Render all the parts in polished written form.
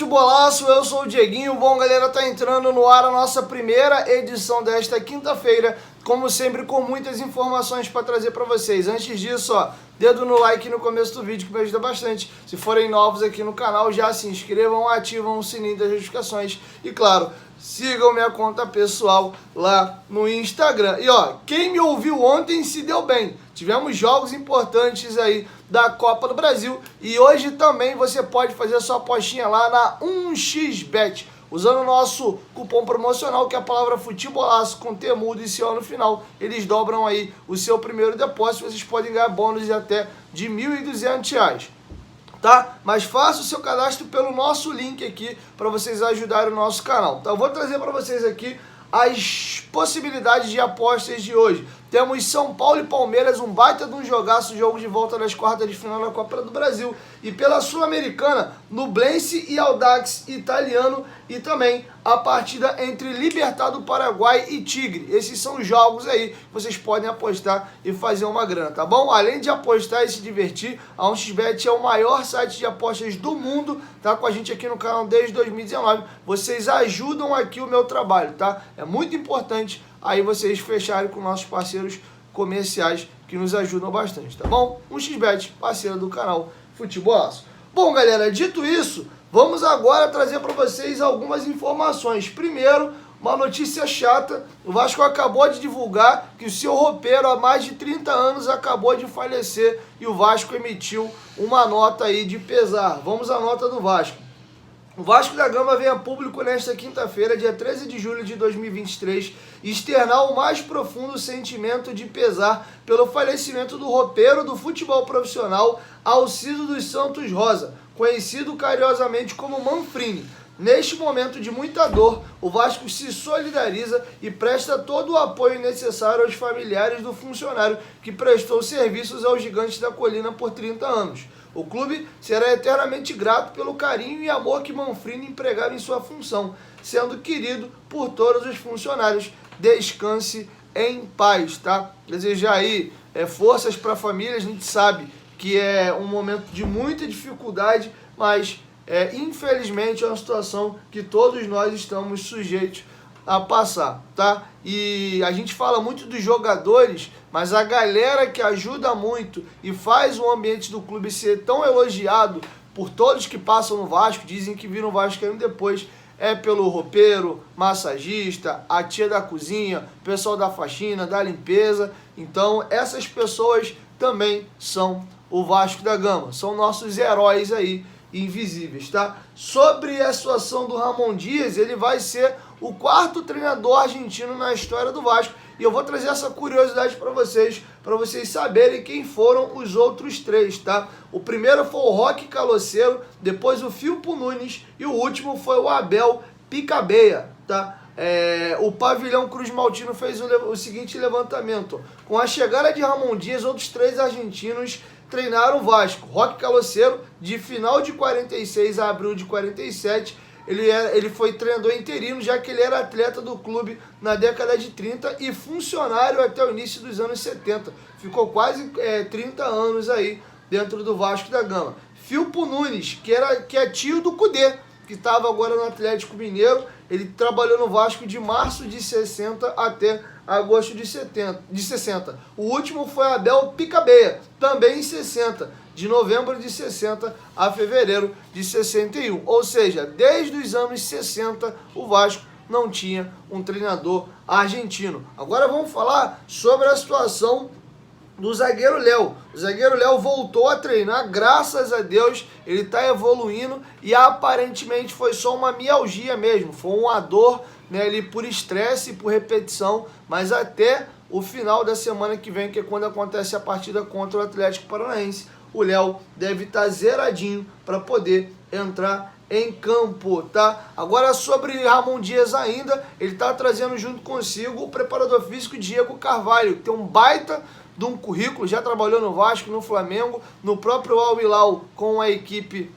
Futebolaço, eu sou o Dieguinho. Bom, galera, tá entrando no ar a nossa primeira edição desta quinta-feira, como sempre, com muitas informações para trazer para vocês. Antes disso, ó, dedo no like no começo do vídeo que me ajuda bastante. Se forem novos aqui no canal, já se inscrevam, ativam o sininho das notificações e, claro, sigam minha conta pessoal lá no Instagram. E ó, quem me ouviu ontem se deu bem. Tivemos jogos importantes aí da Copa do Brasil e hoje também você pode fazer a sua apostinha lá na 1xBet, usando o nosso cupom promocional, que é a palavra futebolaço com T mudo e CO no final. Eles dobram aí o seu primeiro depósito, vocês podem ganhar bônus de até de R$ 1.200. Tá? Mas faça o seu cadastro pelo nosso link aqui para vocês ajudarem o nosso canal. Então eu vou trazer para vocês aqui as possibilidades de apostas de hoje. Temos São Paulo e Palmeiras, um baita de um jogaço, jogo de volta das quartas de final da Copa do Brasil. E pela Sul-Americana, Nublense e Audax Italiano, e também a partida entre Libertad do Paraguai e Tigre. Esses são jogos aí que vocês podem apostar e fazer uma grana, tá bom? Além de apostar e se divertir, a 1xBet é o maior site de apostas do mundo, tá com a gente aqui no canal desde 2019. Vocês ajudam aqui o meu trabalho, tá? É muito importante aí vocês fecharem com nossos parceiros comerciais que nos ajudam bastante, tá bom? 1xBet, parceiro do canal Futebolaço. Bom, galera, dito isso, vamos agora trazer para vocês algumas informações. Primeiro, uma notícia chata: o Vasco acabou de divulgar que o seu roupeiro há mais de 30 anos acabou de falecer e o Vasco emitiu uma nota aí de pesar. Vamos à nota do Vasco. O Vasco da Gama vem a público nesta quinta-feira, dia 13 de julho de 2023, externar o mais profundo sentimento de pesar pelo falecimento do roupeiro do futebol profissional Alcido dos Santos Rosa, conhecido carinhosamente como Manfrini. Neste momento de muita dor, o Vasco se solidariza e presta todo o apoio necessário aos familiares do funcionário que prestou serviços aos Gigantes da Colina por 30 anos. O clube será eternamente grato pelo carinho e amor que Manfrini empregava em sua função, sendo querido por todos os funcionários. Descanse em paz, tá? Desejar aí forças para a família. A gente sabe que é um momento de muita dificuldade, mas infelizmente é uma situação que todos nós estamos sujeitos a passar, tá? E a gente fala muito dos jogadores, mas a galera que ajuda muito e faz o ambiente do clube ser tão elogiado por todos que passam no Vasco, dizem que viram o Vascaíno depois, é pelo roupeiro, massagista, a tia da cozinha, pessoal da faxina, da limpeza. Então essas pessoas também são o Vasco da Gama, são nossos heróis aí invisíveis, tá? Sobre a situação do Ramon Dias, ele vai ser o quarto treinador argentino na história do Vasco, e eu vou trazer essa curiosidade para vocês saberem quem foram os outros três, tá? O primeiro foi o Roque Caloceiro, depois o Filpo Nunes e o último foi o Abel Picabeia, tá? O Pavilhão Cruz Maltino fez o seguinte levantamento: com a chegada de Ramon Dias, outros três argentinos treinaram o Vasco. Roque Caloceiro, de final de 46 a abril de 47, ele foi treinador interino, já que ele era atleta do clube na década de 30 e funcionário até o início dos anos 70. Ficou quase 30 anos aí dentro do Vasco da Gama. Filpo Nunes, que é tio do Cudê, que estava agora no Atlético Mineiro. Ele trabalhou no Vasco de março de 60 até agosto de 60. O último foi Abel Picabeia, também em 60, de novembro de 60 a fevereiro de 61. Ou seja, desde os anos 60 o Vasco não tinha um treinador argentino. Agora vamos falar sobre a situação do zagueiro Léo. O zagueiro Léo voltou a treinar, graças a Deus, ele está evoluindo e aparentemente foi só uma mialgia mesmo, foi uma dor, né, ali por estresse e por repetição, mas até o final da semana que vem, que é quando acontece a partida contra o Atlético Paranaense, o Léo deve estar zeradinho para poder entrar em campo, tá? Agora sobre Ramon Dias ainda, ele está trazendo junto consigo o preparador físico Diego Carvalho, que tem um baita de um currículo, já trabalhou no Vasco, no Flamengo, no próprio Al Hilal com a equipe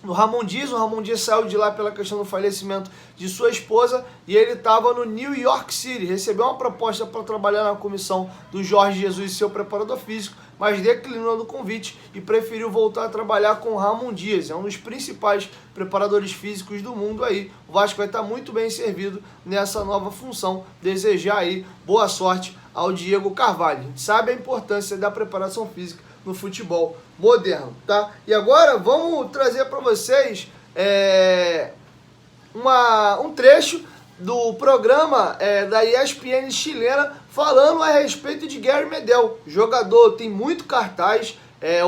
no Ramon Dias. O Ramon Dias saiu de lá pela questão do falecimento de sua esposa e ele estava no New York City. Recebeu uma proposta para trabalhar na comissão do Jorge Jesus, seu preparador físico, mas declinou do convite e preferiu voltar a trabalhar com o Ramon Dias. É um dos principais preparadores físicos do mundo aí. O Vasco vai estar muito bem servido nessa nova função. Desejar aí boa sorte ao Diego Carvalho. A gente sabe a importância da preparação física no futebol moderno, tá? E agora vamos trazer para vocês um trecho do programa da ESPN chilena falando a respeito de Gary Medel. Jogador, tem muito cartaz,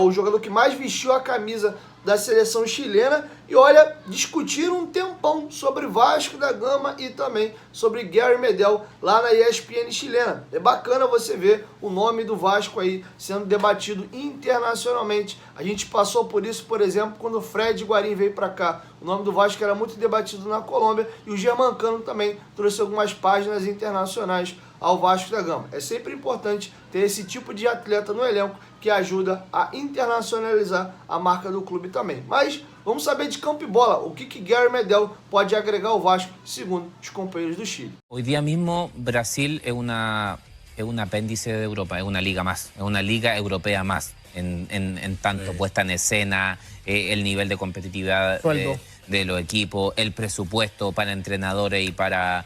o jogador que mais vestiu a camisa da seleção chilena. E olha, discutiram um tempão sobre Vasco da Gama e também sobre Gary Medel lá na ESPN chilena. É bacana você ver o nome do Vasco aí sendo debatido internacionalmente. A gente passou por isso, por exemplo, quando o Fred Guarim veio para cá. O nome do Vasco era muito debatido na Colômbia e o Germancano também trouxe algumas páginas internacionais ao Vasco da Gama. É sempre importante ter esse tipo de atleta no elenco que ajuda a internacionalizar a marca do clube também. Mas vamos saber de campo e bola, o que Gary Medel pode agregar ao Vasco, segundo os companheiros do Chile. Hoy día mismo Brasil es un apéndice de Europa, es una liga más, es una liga europea más, en tanto puesta en escena, el nivel de competitividad de los equipos, el presupuesto para entrenadores y para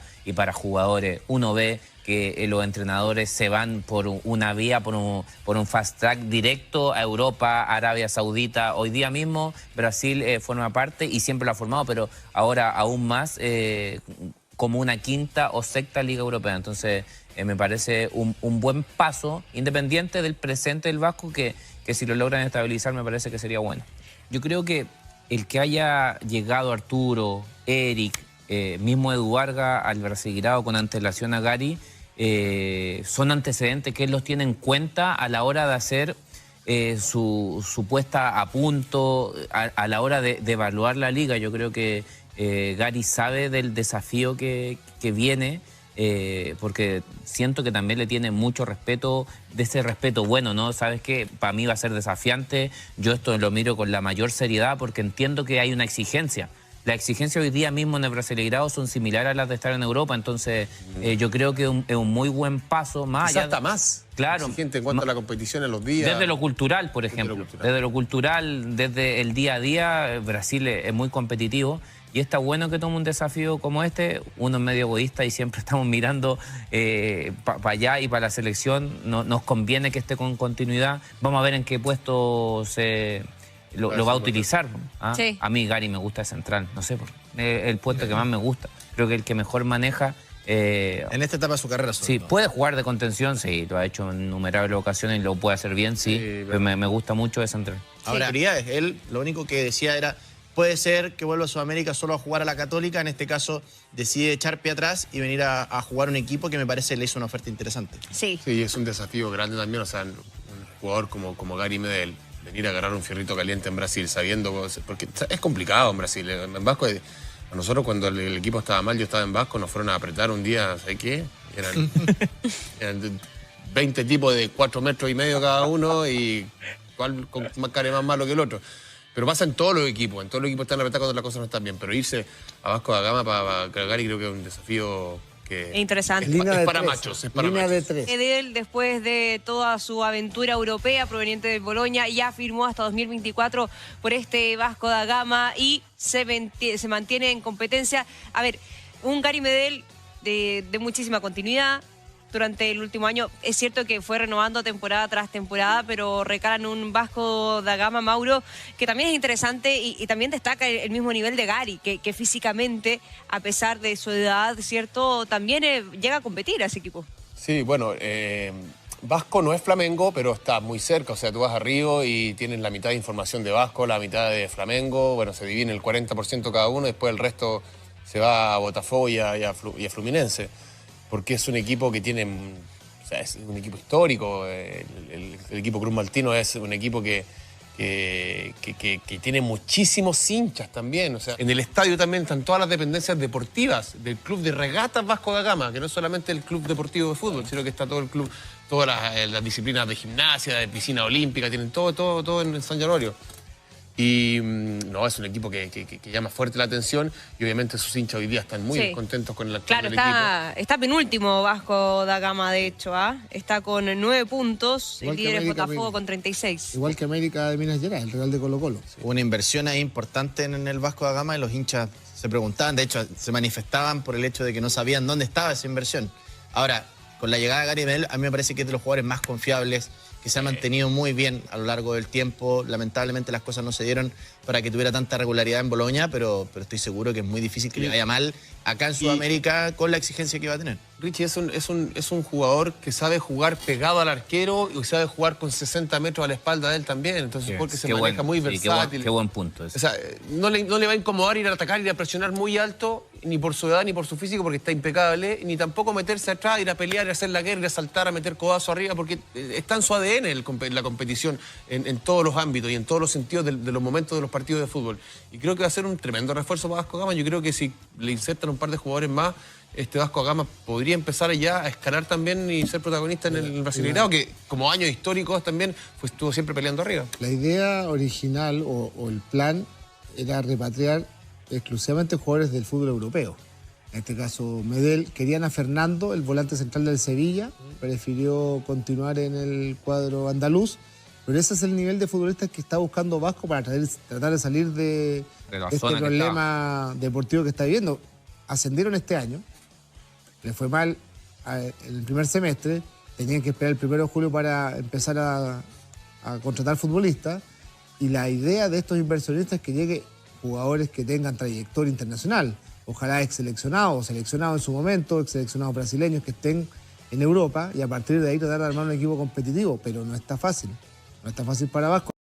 jugadores. Uno ve que los entrenadores se van por una vía, por un fast track directo a Europa, Arabia Saudita. Hoy día mismo Brasil forma parte y siempre lo ha formado, pero ahora aún más como una quinta o sexta liga europea. Entonces me parece un buen paso, independiente del presente del Vasco, que si lo logran estabilizar me parece que sería bueno. Yo creo que el que haya llegado Arturo, Eric, mismo Edu Vargas al Brasileirao con antelación a Gary, son antecedentes que él los tiene en cuenta a la hora de hacer su puesta a punto, a la hora de evaluar la liga. Yo creo que Gary sabe del desafío que viene, porque siento que también le tiene mucho respeto, de ese respeto bueno, ¿no? ¿Sabes qué? Para mí va a ser desafiante, yo esto lo miro con la mayor seriedad porque entiendo que hay una exigencia. Las exigencias hoy día mismo en el Brasileirao son similares a las de estar en Europa, entonces yo creo que es un muy buen paso más allá. Hasta más. Claro. Exigente en cuanto a la competición en los días. Desde lo cultural, por ejemplo. Desde lo cultural, desde el día a día, Brasil es muy competitivo. Y está bueno que tome un desafío como este. Uno es medio egoísta y siempre estamos mirando para allá y para la selección. Nos conviene que esté con continuidad. Vamos a ver en qué puesto lo va a utilizar. ¿Ah? Sí. A mí Gary me gusta de central, no sé, el puesto que más me gusta. Creo que el que mejor maneja. En esta etapa de su carrera. Sí, puede jugar de contención, sí, lo ha hecho en innumerables ocasiones y lo puede hacer bien, sí, pero me gusta mucho de central. Ahora, él lo único que decía era, puede ser que vuelva a Sudamérica solo a jugar a la Católica, en este caso decide echar pie atrás y venir a jugar un equipo que me parece le hizo una oferta interesante. Sí. Sí, es un desafío grande también, o sea, un jugador como Gary Medel, venir a agarrar un fierrito caliente en Brasil, sabiendo, porque es complicado en Brasil. En Vasco, a nosotros cuando el equipo estaba mal, yo estaba en Vasco, nos fueron a apretar un día, ¿sabes qué? Eran 20 tipos de 4,5 metros cada uno y cuál con más cara más malo que el otro. Pero pasa en todos los equipos están apretados cuando las cosas no están bien, pero irse a Vasco da Gama para cargar y creo que es un desafío que interesante. Es para machos, es para machos. De tres. Él, después de toda su aventura europea proveniente de Boloña, ya firmó hasta 2024 por este Vasco da Gama y se mantiene en competencia. A ver, un Gary Medel de muchísima continuidad. Durante el último año, es cierto que fue renovando temporada tras temporada, pero recalan un Vasco da Gama, Mauro, que también es interesante y también destaca el mismo nivel de Gary, que físicamente, a pesar de su edad, ¿cierto?, también llega a competir a ese equipo. Sí, bueno, Vasco no es Flamengo, pero está muy cerca, o sea, tú vas a Río y tienes la mitad de información de Vasco, la mitad de Flamengo, bueno, se divide el 40% cada uno, después el resto se va a Botafogo y a Fluminense. Porque es un equipo que tiene, o sea, es un equipo histórico. El equipo Cruz Maltino es un equipo que tiene muchísimos hinchas también. O sea, en el estadio también están todas las dependencias deportivas del club de regatas Vasco da Gama, que no es solamente el club deportivo de fútbol, sino que está todo el club, todas las disciplinas de gimnasia, de piscina olímpica, tienen todo en San Januario. Y no, es un equipo que llama fuerte la atención y obviamente sus hinchas hoy día están muy contentos con el actual del equipo. Está penúltimo Vasco da Gama, de hecho, está con 9 puntos, el líder es Botafogo con 36. Igual que América de Minas Gerais, el Real de Colo-Colo. Hubo una inversión ahí importante en el Vasco da Gama y los hinchas se preguntaban, de hecho se manifestaban por el hecho de que no sabían dónde estaba esa inversión. Ahora, con la llegada de Gary Medel, a mí me parece que es de los jugadores más confiables, que se ha mantenido muy bien a lo largo del tiempo. Lamentablemente las cosas no se dieron para que tuviera tanta regularidad en Boloña, pero estoy seguro que es muy difícil que le vaya mal acá en Sudamérica con la exigencia que va a tener. Richie es un jugador que sabe jugar pegado al arquero y sabe jugar con 60 metros a la espalda de él también. Entonces, porque se maneja muy versátil. Qué buen punto. O sea, no le va a incomodar ir a atacar, ir a presionar muy alto, ni por su edad, ni por su físico, porque está impecable, ni tampoco meterse atrás, ir a pelear, ir a hacer la guerra, ir a saltar, a meter codazo arriba, porque está en su ADN la competición en todos los ámbitos y en todos los sentidos de los momentos de los partidos de fútbol. Y creo que va a ser un tremendo refuerzo para Vasco da Gama. Yo creo que si le insertan un par de jugadores más, este Vasco da Gama podría empezar ya a escalar también y ser protagonista en el Brasileirao, que como años históricos también estuvo siempre peleando arriba. La idea original o el plan era repatriar exclusivamente jugadores del fútbol europeo. En este caso, Medel. Querían a Fernando, el volante central del Sevilla, prefirió continuar en el cuadro andaluz, pero ese es el nivel de futbolistas que está buscando Vasco para tratar de salir de este problema deportivo que está viviendo. Ascendieron este año, le fue mal en el primer semestre, tenían que esperar el 1 de julio para empezar a contratar futbolistas, y la idea de estos inversionistas es que llegue jugadores que tengan trayectoria internacional, ojalá ex-seleccionados, seleccionados en su momento, ex-seleccionados brasileños que estén en Europa, y a partir de ahí tratar de armar un equipo competitivo, pero no está fácil para Vasco.